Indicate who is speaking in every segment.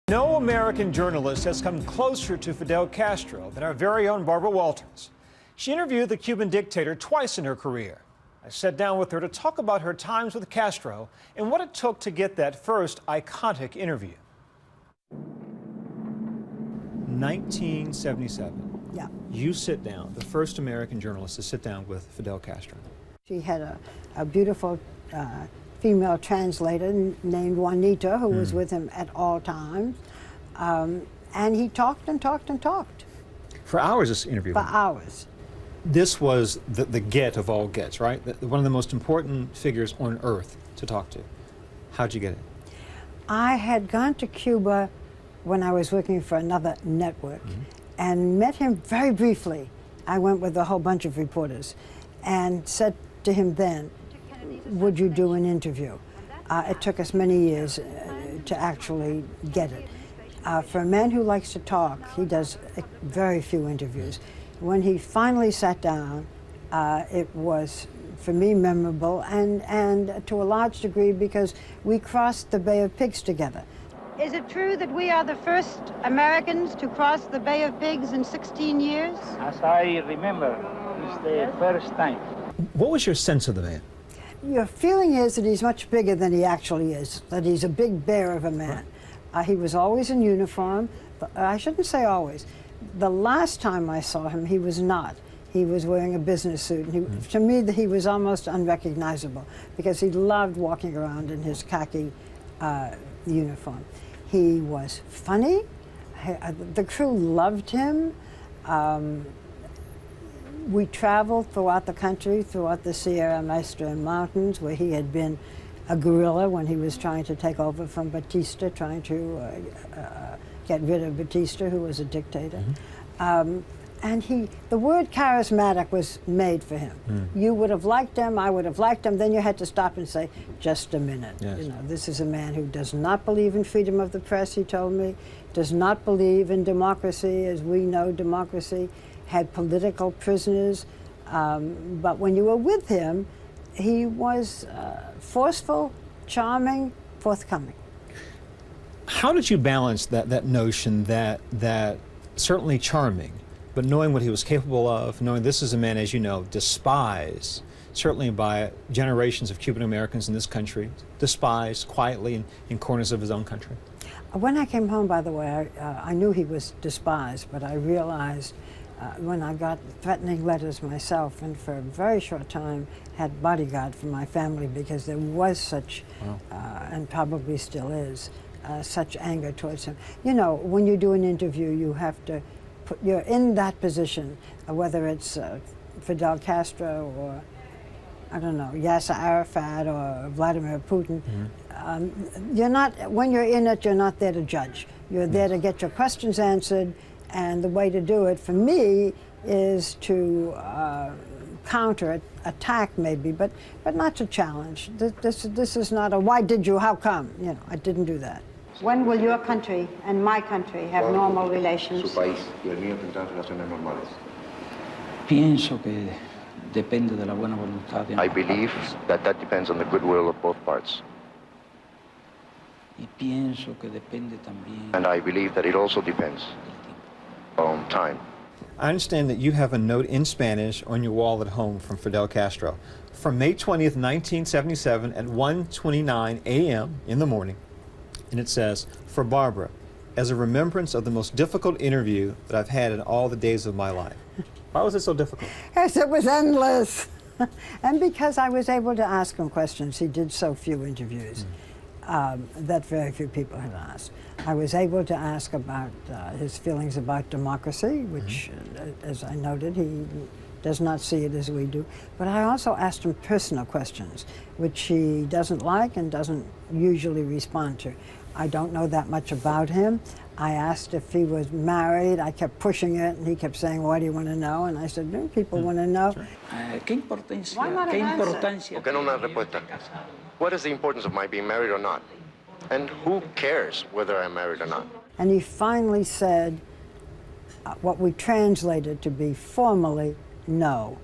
Speaker 1: No American journalist has come closer to Fidel Castro than our very own Barbara Walters. She interviewed the Cuban dictator twice in her career. I sat down with her to talk about her times with Castro and what it took to get that first iconic interview. 1977.
Speaker 2: Yeah.
Speaker 1: You sit down, the first American journalist to sit down with Fidel Castro.
Speaker 2: She had a beautiful female translator named Juanita who was with him at all times. And he talked and talked and talked.
Speaker 1: For hours, this interview?
Speaker 2: For hours.
Speaker 1: This was the get of all gets, right? One of the most important figures on earth to talk to. How'd you get it?
Speaker 2: I had gone to Cuba when I was working for another network and met him very briefly. I went with a whole bunch of reporters and said to him then, would you do an interview? It took us many years to actually get it. For a man who likes to talk, he does very few interviews. When he finally sat down, it was, for me, memorable, and to a large degree because we crossed the Bay of Pigs together. Is it true that we are the first Americans to cross the Bay of Pigs in 16 years?
Speaker 3: As I remember, it's the first time.
Speaker 1: What was your sense of the man?
Speaker 2: Your feeling is that he's much bigger than he actually is, that he's a big bear of a man. He was always in uniform. I shouldn't say always. The last time I saw him, he was not. He was wearing a business suit. And to me, he was almost unrecognizable because he loved walking around in his khaki uniform. He was funny. The crew loved him. We traveled throughout the country, throughout the Sierra Maestra Mountains, where he had been a guerrilla when he was trying to take over from Batista, trying to get rid of Batista, who was a dictator. And the word charismatic was made for him. You would have liked him, I would have liked him, then you had to stop and say, just a minute.
Speaker 1: Yes.
Speaker 2: You know, this is a man who does not believe in freedom of the press, he told me, does not believe in democracy as we know democracy, had political prisoners, but when you were with him, he was forceful, charming, forthcoming.
Speaker 1: How did you balance that notion that certainly charming, but knowing what he was capable of, knowing this is a man, as you know, despised, certainly by generations of Cuban Americans in this country, despised quietly in corners of his own country?
Speaker 2: When I came home, by the way, I knew he was despised, but I realized when I got threatening letters myself, and for a very short time had bodyguard for my family because there was such, and probably still is, such anger towards him. You know, when you do an interview, you have to you're in that position, whether it's Fidel Castro or, I don't know, Yasser Arafat or Vladimir Putin. You're not, when you're in it, you're not there to judge. You're there to get your questions answered, and the way to do it, for me, is to counter, attack maybe, but not to challenge. This is not a, why did you, how come? You know, I didn't do that. When will your country and my country have normal relations?
Speaker 4: Su país y el mío tendrán relaciones normales.
Speaker 3: Pienso que depende de la buena voluntad de ambas
Speaker 4: I believe
Speaker 3: partes.
Speaker 4: that depends on the goodwill of both parts.
Speaker 3: Y pienso que depende también
Speaker 4: And I believe that it also depends on time.
Speaker 1: I understand that you have a note in Spanish on your wall at home from Fidel Castro from May 20th, 1977 at 1:29 a.m. in the morning. And it says, for Barbara, as a remembrance of the most difficult interview that I've had in all the days of my life. Why was it so difficult?
Speaker 2: Yes, it was endless. And because I was able to ask him questions. He did so few interviews that very few people had asked. I was able to ask about his feelings about democracy, which, as I noted, he does not see it as we do. But I also asked him personal questions, which he doesn't like and doesn't usually respond to. I don't know that much about him. I asked if he was married. I kept pushing it, and he kept saying, "Why do you want to know?" And I said, "No, people want to know."
Speaker 3: ¿Qué importancia?
Speaker 2: Why not
Speaker 3: ¿Qué
Speaker 2: an answer?
Speaker 3: importancia?
Speaker 4: ¿Por qué no una respuesta? What is the importance of my being married or not? And who cares whether I'm married or not?
Speaker 2: And he finally said what we translated to be formally, no.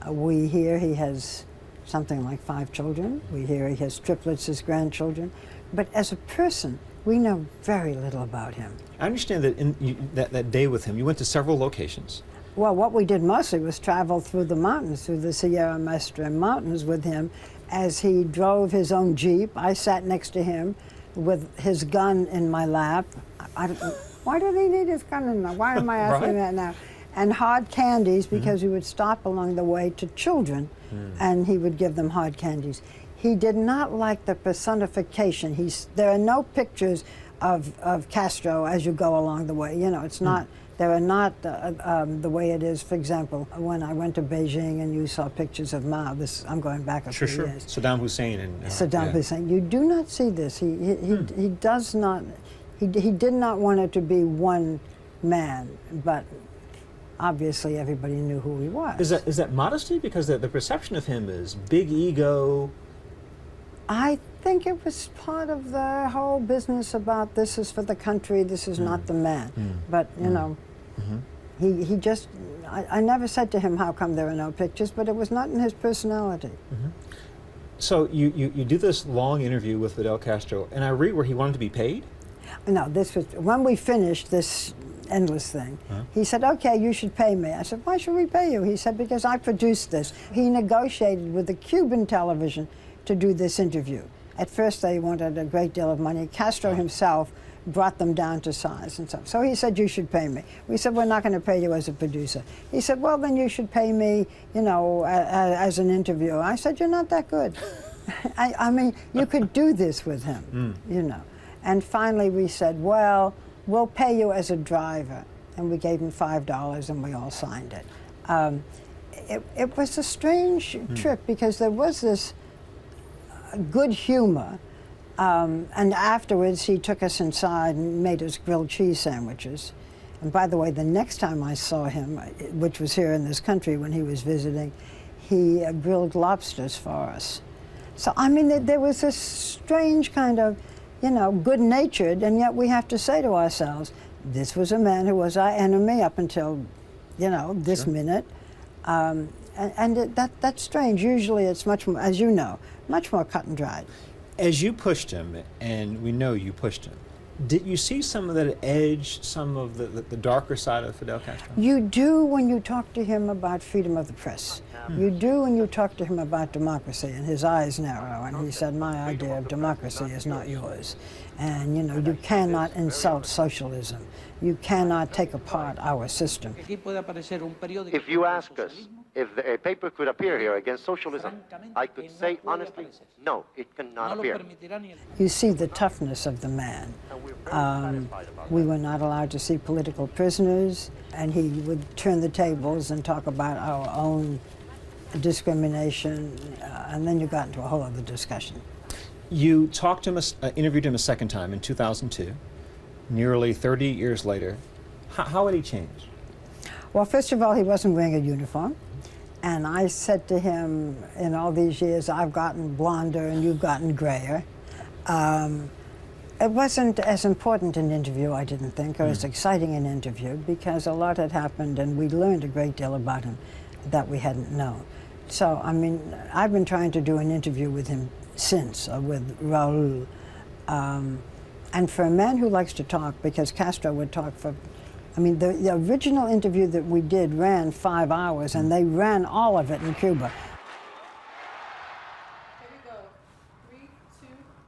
Speaker 2: We hear he has something like 5 children. We hear he has triplets as grandchildren. But as a person, We know very little about him.
Speaker 1: I understand that that day with him, you went to several locations.
Speaker 2: Well, what we did mostly was travel through the mountains, through the Sierra Maestra mountains with him as he drove his own Jeep. I sat next to him with his gun in my lap. Why did he need his gun in my lap? Why am I asking that now? And hard candies, because he would stop along the way to children and he would give them hard candies. He did not like the personification. There are no pictures of Castro as you go along the way. You know, it's not. There are not the way it is, for example, when I went to Beijing and you saw pictures of Mao. I'm going back a few years.
Speaker 1: Saddam Hussein and
Speaker 2: Saddam Hussein. You do not see this. He does not. He did not want it to be one man, but obviously everybody knew who he was.
Speaker 1: Is that modesty? Because the perception of him is big ego.
Speaker 2: I think it was part of the whole business about this is for the country, this is not the man. But, you know, he just, I never said to him, how come there are no pictures, but it was not in his personality.
Speaker 1: So you do this long interview with Fidel Castro, and I read where he wanted to be paid?
Speaker 2: No, this was, when we finished this endless thing, he said, okay, you should pay me. I said, why should we pay you? He said, because I produced this. He negotiated with the Cuban television to do this interview. At first they wanted a great deal of money. Castro himself brought them down to size and stuff. So he said, you should pay me. We said, we're not going to pay you as a producer. He said, well, then you should pay me, you know, as an interviewer. I said, you're not that good. I mean, you could do this with him, you know. And finally we said, well, we'll pay you as a driver. And we gave him $5 and we all signed it. It was a strange trip because there was this good humor, and afterwards he took us inside and made us grilled cheese sandwiches. And by the way, the next time I saw him, which was here in this country when he was visiting, he grilled lobsters for us. So I mean, there was this strange kind of, you know, good-natured, and yet we have to say to ourselves, this was a man who was our enemy up until, you know, this minute. That's strange. Usually it's much more, as you know, much more cut and dried.
Speaker 1: As you pushed him, and we know you pushed him, did you see some of that edge, some of the darker side of Fidel Castro?
Speaker 2: You do when you talk to him about freedom of the press. You do when you talk to him about democracy, and his eyes narrow, and he said, my idea of democracy is not yours. And, you know, you cannot insult socialism. You cannot take apart our system.
Speaker 4: If you ask us if a paper could appear here against socialism, I could say honestly, no, it cannot appear.
Speaker 2: You see the toughness of the man. We were not allowed to see political prisoners, and he would turn the tables and talk about our own discrimination, and then you got into a whole other discussion.
Speaker 1: You talked to him, interviewed him a second time in 2002, nearly 30 years later. How had he changed? Well,
Speaker 2: first of all, he wasn't wearing a uniform. And I said to him, in all these years, I've gotten blonder and you've gotten grayer. It wasn't as important an interview, I didn't think, or as exciting an interview, because a lot had happened and we learned a great deal about him that we hadn't known. So, I mean, I've been trying to do an interview with him since, with Raul. And for a man who likes to talk, because Castro would talk for, I mean, the original interview that we did ran 5 hours, and they ran all of it in Cuba.